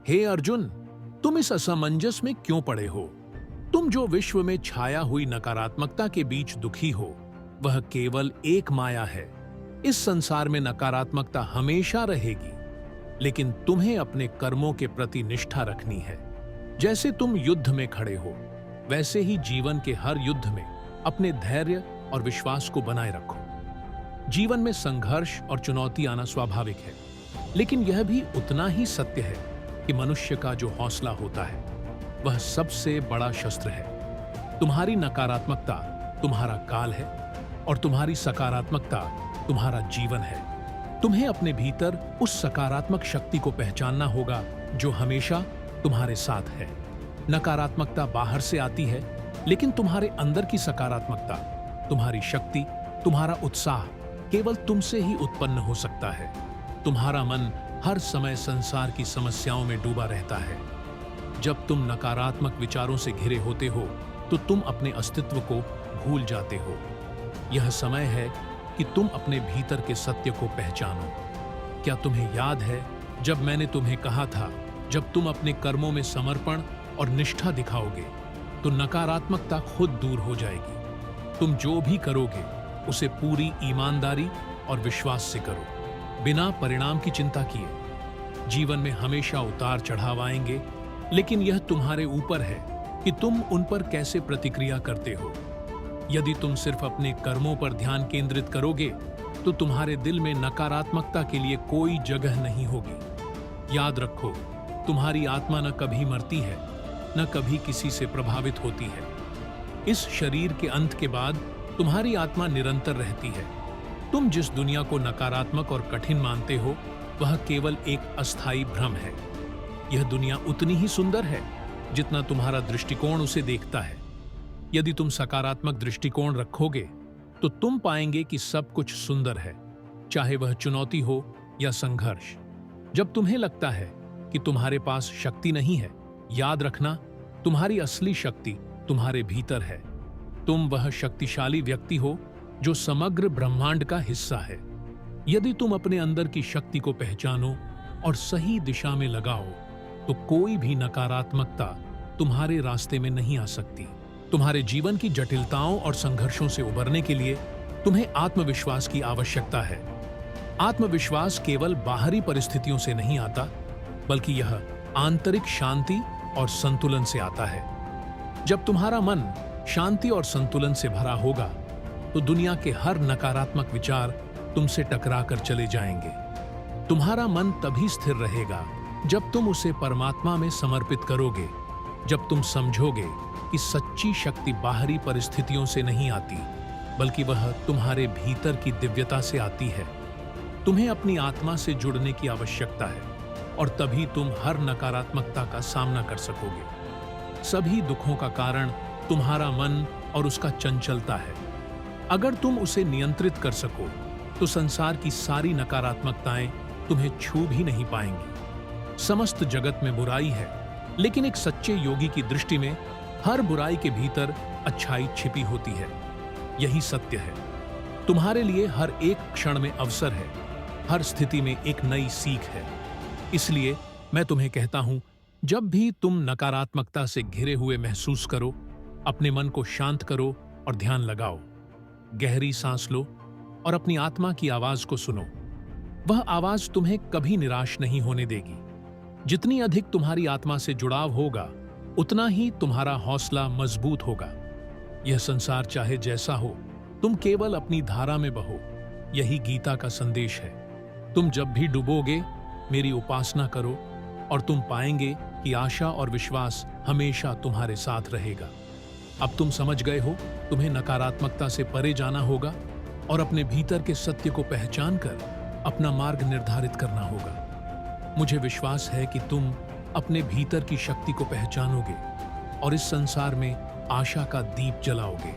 हे अर्जुन, तुम इस असमंजस में क्यों पड़े हो? तुम जो विश्व में छाया हुई नकारात्मकता के बीच दुखी हो, वह केवल एक माया है। इस संसार में नकारात्मकता हमेशा रहेगी, लेकिन तुम्हें अपने कर्मों के प्रति निष्ठा रखनी है। जैसे तुम युद्ध में खड़े हो, वैसे ही जीवन के हर युद्ध में अपने धैर्य और विश्वास को बनाए रखो। जीवन में संघर्ष और चुनौती आना स्वाभाविक है, लेकिन यह भी उतना ही सत्य है कि मनुष्य का जो हौसला होता है, वह सबसे बड़ा शस्त्र है। तुम्हारी नकारात्मकता तुम्हारा काल है और तुम्हारी सकारात्मकता तुम्हारा जीवन है। तुम्हें अपने भीतर उस सकारात्मक शक्ति को पहचानना होगा जो हमेशा तुम्हारे साथ है। नकारात्मकता बाहर से आती है, लेकिन तुम्हारे अंदर की सकारात्मकता, तुम्हारी शक्ति, तुम्हारा उत्साह केवल तुमसे ही उत्पन्न हो सकता है। तुम्हारा मन हर समय संसार की समस्याओं में डूबा रहता है। जब तुम नकारात्मक विचारों से घिरे होते हो, तो तुम अपने अस्तित्व को भूल जाते हो। यह समय है कि तुम अपने भीतर के सत्य को पहचानो। क्या तुम्हें याद है जब मैंने तुम्हें कहा था, जब तुम अपने कर्मों में समर्पण और निष्ठा दिखाओगे, तो नकारात्मकता खुद दूर हो जाएगी। तुम जो भी करोगे, उसे पूरी ईमानदारी और विश्वास से करो, बिना परिणाम की चिंता किए। जीवन में हमेशा उतार चढ़ाव आएंगे, लेकिन यह तुम्हारे ऊपर है कि तुम उन पर कैसे प्रतिक्रिया करते हो। यदि तुम सिर्फ अपने कर्मों पर ध्यान केंद्रित करोगे, तो तुम्हारे दिल में नकारात्मकता के लिए कोई जगह नहीं होगी। याद रखो, तुम्हारी आत्मा न कभी मरती है, न कभी किसी से प्रभावित होती है। इस शरीर के अंत के बाद तुम्हारी आत्मा निरंतर रहती है। तुम जिस दुनिया को नकारात्मक और कठिन मानते हो, वह केवल एक अस्थायी भ्रम है। यह दुनिया उतनी ही सुंदर है जितना तुम्हारा दृष्टिकोण उसे देखता है। यदि तुम सकारात्मक दृष्टिकोण रखोगे, तो तुम पाएंगे कि सब कुछ सुंदर है, चाहे वह चुनौती हो या संघर्ष। जब तुम्हें लगता है कि तुम्हारे पास शक्ति नहीं है, याद रखना, तुम्हारी असली शक्ति तुम्हारे भीतर है। तुम वह शक्तिशाली व्यक्ति हो जो समग्र ब्रह्मांड का हिस्सा है। यदि तुम अपने अंदर की शक्ति को पहचानो और सही दिशा में लगाओ, तो कोई भी नकारात्मकता तुम्हारे रास्ते में नहीं आ सकती। तुम्हारे जीवन की जटिलताओं और संघर्षों से उबरने के लिए तुम्हें आत्मविश्वास की आवश्यकता है। आत्मविश्वास केवल बाहरी परिस्थितियों से नहीं आता, बल्कि यह आंतरिक शांति और संतुलन से आता है। जब तुम्हारा मन शांति और संतुलन से भरा होगा, तो दुनिया के हर नकारात्मक विचार तुमसे टकरा कर चले जाएंगे। तुम्हारा मन तभी स्थिर रहेगा जब तुम उसे परमात्मा में समर्पित करोगे, जब तुम समझोगे कि सच्ची शक्ति बाहरी परिस्थितियों से नहीं आती, बल्कि वह तुम्हारे भीतर की दिव्यता से आती है। तुम्हें अपनी आत्मा से जुड़ने की आवश्यकता है, और तभी तुम हर नकारात्मकता का सामना कर सकोगे। सभी दुखों का कारण तुम्हारा मन और उसका चंचलता है। अगर तुम उसे नियंत्रित कर सको, तो संसार की सारी नकारात्मकताएं तुम्हें छू भी नहीं पाएंगी। समस्त जगत में बुराई है, लेकिन एक सच्चे योगी की दृष्टि में हर बुराई के भीतर अच्छाई छिपी होती है। यही सत्य है। तुम्हारे लिए हर एक क्षण में अवसर है, हर स्थिति में एक नई सीख है। इसलिए मैं तुम्हें कहता हूं, जब भी तुम नकारात्मकता से घिरे हुए महसूस करो, अपने मन को शांत करो और ध्यान लगाओ। गहरी सांस लो और अपनी आत्मा की आवाज को सुनो। वह आवाज तुम्हें कभी निराश नहीं होने देगी। जितनी अधिक तुम्हारी आत्मा से जुड़ाव होगा, उतना ही तुम्हारा हौसला मजबूत होगा। यह संसार चाहे जैसा हो, तुम केवल अपनी धारा में बहो। यही गीता का संदेश है। तुम जब भी डूबोगे, मेरी उपासना करो और तुम पाएंगे कि आशा और विश्वास हमेशा तुम्हारे साथ रहेगा। अब तुम समझ गए हो, तुम्हें नकारात्मकता से परे जाना होगा और अपने भीतर के सत्य को पहचान कर अपना मार्ग निर्धारित करना होगा। मुझे विश्वास है कि तुम अपने भीतर की शक्ति को पहचानोगे और इस संसार में आशा का दीप जलाओगे।